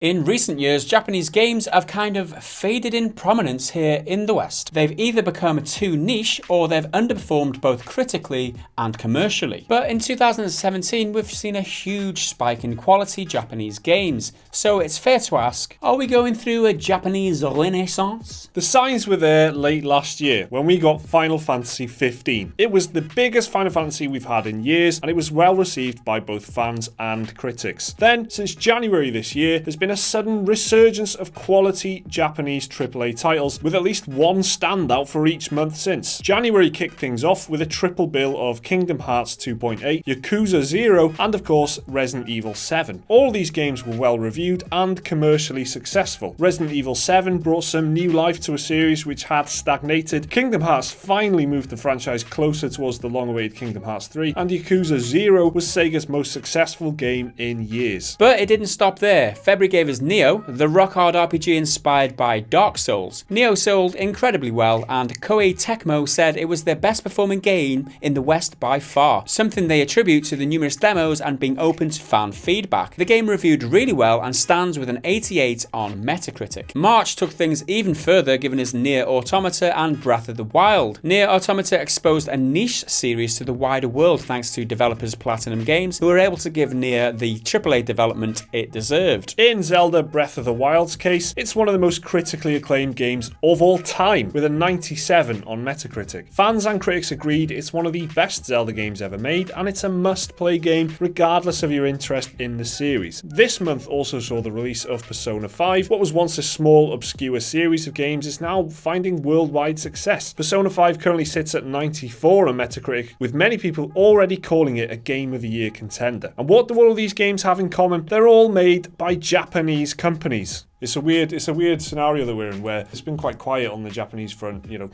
In recent years, Japanese games have kind of faded in prominence here in the West. They've either become too niche or they've underperformed both critically and commercially. But in 2017, we've seen a huge spike in quality Japanese games. So it's fair to ask, are we going through a Japanese renaissance? The signs were there late last year when we got Final Fantasy 15. It was the biggest Final Fantasy we've had in years, and it was well received by both fans and critics. Then, since January this year, there's been a sudden resurgence of quality Japanese AAA titles, with at least one standout for each month since. January kicked things off with a triple bill of Kingdom Hearts 2.8, Yakuza 0, and of course Resident Evil 7. All these games were well reviewed and commercially successful. Resident Evil 7 brought some new life to a series which had stagnated. Kingdom Hearts finally moved the franchise closer towards the long-awaited Kingdom Hearts 3, and Yakuza 0 was Sega's most successful game in years. But it didn't stop there. February gave us Nioh, the rock-hard RPG inspired by Dark Souls. Nioh sold incredibly well, and Koei Tecmo said it was their best performing game in the West by far, something they attribute to the numerous demos and being open to fan feedback. The game reviewed really well and stands with an 88 on Metacritic. March took things even further, giving us Nier Automata and Breath of the Wild. Nier Automata exposed a niche series to the wider world thanks to developers Platinum Games, who were able to give Nier the AAA development it deserved. In Zelda Breath of the Wild's case, it's one of the most critically acclaimed games of all time, with a 97 on Metacritic. Fans and critics agreed it's one of the best Zelda games ever made, and it's a must-play game regardless of your interest in the series. This month also saw the release of Persona 5. What was once a small, obscure series of games is now finding worldwide success. Persona 5 currently sits at 94 on Metacritic, with many people already calling it a Game of the Year contender. And what do all of these games have in common? They're all made by Japanese companies. It's a weird scenario that we're in, where it's been quite quiet on the Japanese front, you know.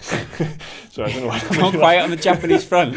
So I don't know why. Not quiet on the Japanese front.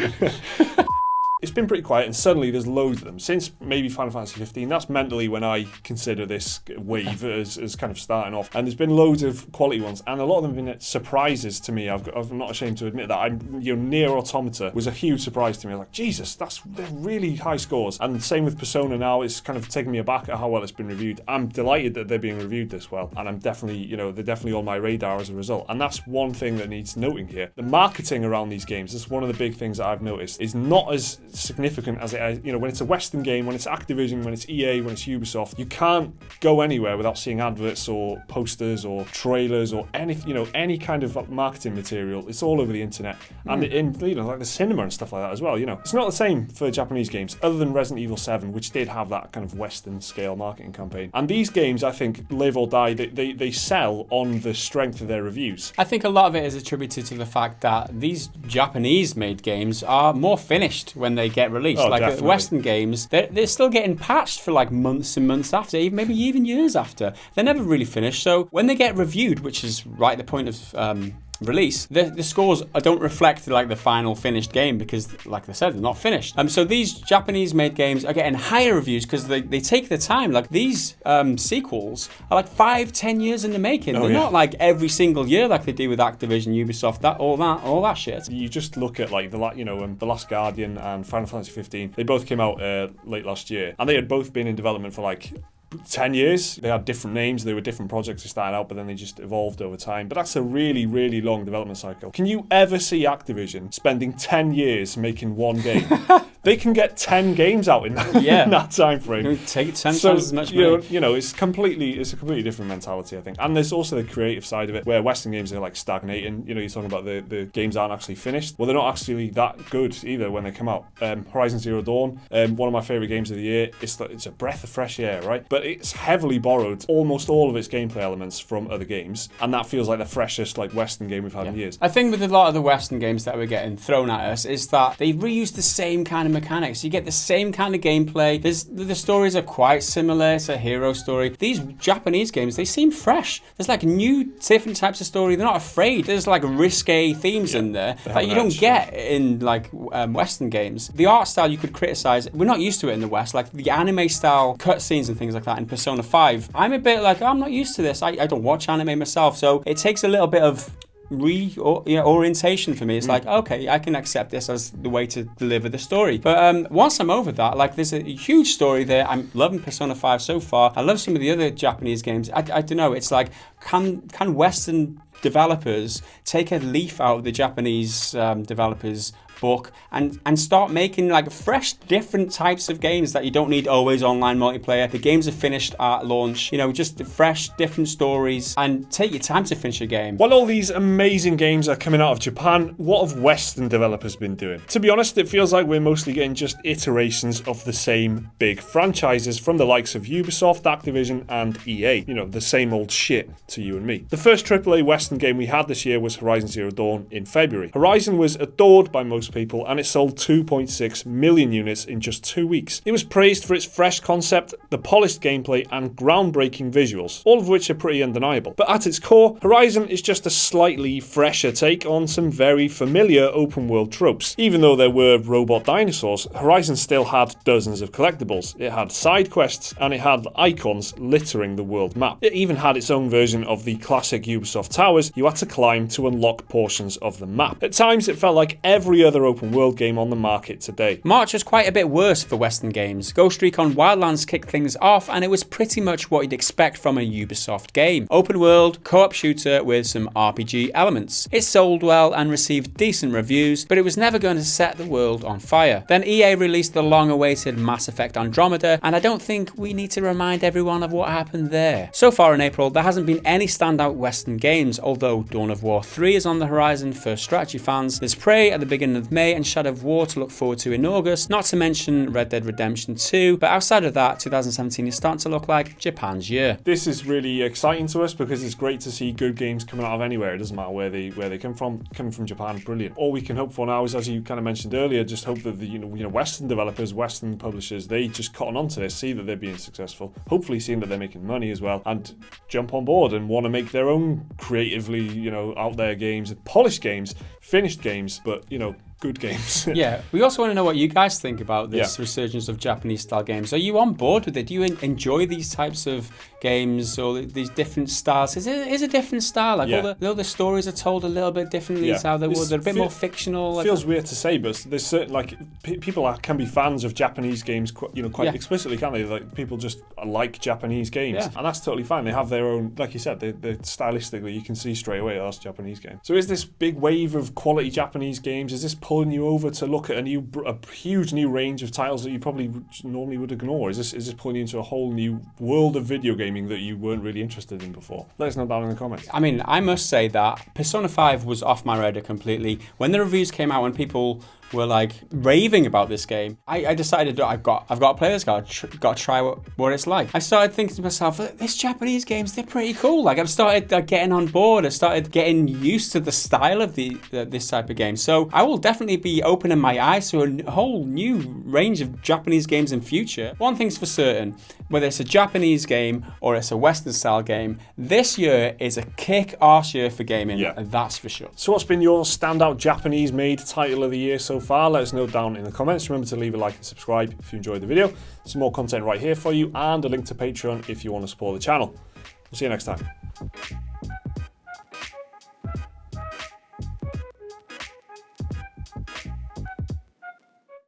It's been pretty quiet, and suddenly there's loads of them. Since maybe Final Fantasy 15, that's mentally when I consider this wave as kind of starting off. And there's been loads of quality ones, and a lot of them have been surprises to me. I'm not ashamed to admit that. Nier Automata was a huge surprise to me. I was like, Jesus, they're really high scores. And same with Persona now. It's kind of taken me aback at how well it's been reviewed. I'm delighted that they're being reviewed this well, and I'm definitely, they're definitely on my radar as a result. And that's one thing that needs noting here. The marketing around these games, that's one of the big things that I've noticed, is not as significant as it, when it's a Western game, when it's Activision, when it's EA, when it's Ubisoft, you can't go anywhere without seeing adverts or posters or trailers or any kind of marketing material. It's all over the internet and in like the cinema and stuff like that as well. It's not the same for Japanese games, other than Resident Evil 7, which did have that kind of Western scale marketing campaign. And these games, I think, live or die. They sell on the strength of their reviews. I think a lot of it is attributed to the fact that these Japanese-made games are more finished when they get released. Definitely. Western games, they're still getting patched for like months and months after, maybe even years after. They're never really finished. So when they get reviewed, which is right at the point of release, the scores don't reflect like the final finished game, because like I said, they're not finished. So these Japanese made games are getting higher reviews because they take the time. Like these sequels are like 5-10 years in the making. They're not like every single year like they do with Activision, Ubisoft, all that shit. You just look at like The Last Guardian and Final Fantasy 15. They both came out late last year, and they had both been in development for like 10 years. They had different names, they were different projects they started out, but then they just evolved over time. But that's a really, really long development cycle. Can you ever see Activision spending 10 years making one game? They can get 10 games out in that time frame. Take 10 times as much money. It's a completely different mentality, I think. And there's also the creative side of it, where Western games are like stagnating. You're talking about the games aren't actually finished. Well, they're not actually that good either when they come out. Horizon Zero Dawn, one of my favourite games of the year. It's a breath of fresh air, right? But it's heavily borrowed almost all of its gameplay elements from other games, and that feels like the freshest like Western game we've had in years. I think with a lot of the Western games that we're getting thrown at us is that they reuse the same kind of mechanics. You get the same kind of gameplay. The stories are quite similar. It's a hero story. These Japanese games, they seem fresh. There's like new, different types of story. They're not afraid. There's like risque themes in there that you don't get in like Western games. The art style you could criticize. We're not used to it in the West. Like the anime style cutscenes and things like that in Persona 5. I'm a bit like, I'm not used to this. I don't watch anime myself, so it takes a little bit of orientation for me. It's like, okay, I can accept this as the way to deliver the story. But once I'm over that, like, there's a huge story there. I'm loving Persona 5 so far. I love some of the other Japanese games. I don't know. It's like, can Western developers take a leaf out of the Japanese developers' book and start making like fresh, different types of games that you don't need always online multiplayer. The games are finished at launch, just fresh, different stories, and take your time to finish a game. While all these amazing games are coming out of Japan, what have Western developers been doing? To be honest, it feels like we're mostly getting just iterations of the same big franchises from the likes of Ubisoft, Activision, and EA. The same old shit to you and me. The first AAA Western game we had this year was Horizon Zero Dawn in February. Horizon was adored by most people, and it sold 2.6 million units in just 2 weeks. It was praised for its fresh concept, the polished gameplay, and groundbreaking visuals, all of which are pretty undeniable. But at its core, Horizon is just a slightly fresher take on some very familiar open world tropes. Even though there were robot dinosaurs, Horizon still had dozens of collectibles. It had side quests, and it had icons littering the world map. It even had its own version of the classic Ubisoft towers you had to climb to unlock portions of the map. At times, it felt like every other open world game on the market today. March was quite a bit worse for Western games. Ghost Recon Wildlands kicked things off, and it was pretty much what you'd expect from a Ubisoft game. Open world, co-op shooter with some RPG elements. It sold well and received decent reviews, but it was never going to set the world on fire. Then EA released the long-awaited Mass Effect Andromeda, and I don't think we need to remind everyone of what happened there. So far in April, there hasn't been any standout Western games, although Dawn of War 3 is on the horizon for strategy fans. There's Prey at the beginning of May and Shadow of War to look forward to in August, not to mention Red Dead Redemption 2, but outside of that, 2017 is starting to look like Japan's year. This is really exciting to us because it's great to see good games coming out of anywhere. It doesn't matter where they come from. Coming from Japan, brilliant. All we can hope for now is, as you kind of mentioned earlier, just hope that the Western developers, Western publishers, they just cotton onto this, see that they're being successful, hopefully seeing that they're making money as well, and jump on board and want to make their own creatively, out there games, polished games, finished games, but good games. Yeah, we also want to know what you guys think about this resurgence of Japanese style games. Are you on board with it? Do you enjoy these types of games or these different styles? Is a different style? Like all the stories are told a little bit differently to how they were. They're a bit more fictional. It feels weird to say, but there's certain people can be fans of Japanese games quite explicitly, can't they? Like people just like Japanese games, and that's totally fine. They have their own, like you said, they're stylistically you can see straight away that's a Japanese game. So is this big wave of quality Japanese games? Is this pulling you over to look at a huge new range of titles that you probably normally would ignore? Is this pulling you into a whole new world of video gaming that you weren't really interested in before? Let us know down in the comments. I mean, I must say that Persona 5 was off my radar completely. When the reviews came out, when people were like raving about this game, I decided I've got to play this. Got to try what it's like. I started thinking to myself, this Japanese games, they're pretty cool. Like I've started getting on board. I started getting used to the style of this type of game. So I will definitely be opening my eyes to a whole new range of Japanese games in future. One thing's for certain, whether it's a Japanese game or it's a Western style game, this year is a kick-ass year for gaming. That's for sure. So what's been your standout Japanese made title of the year so far? Let us know down in the comments. Remember to leave a like and subscribe if you enjoyed the video. Some more content right here for you, and a link to Patreon if you want to support the channel. We'll see you next time.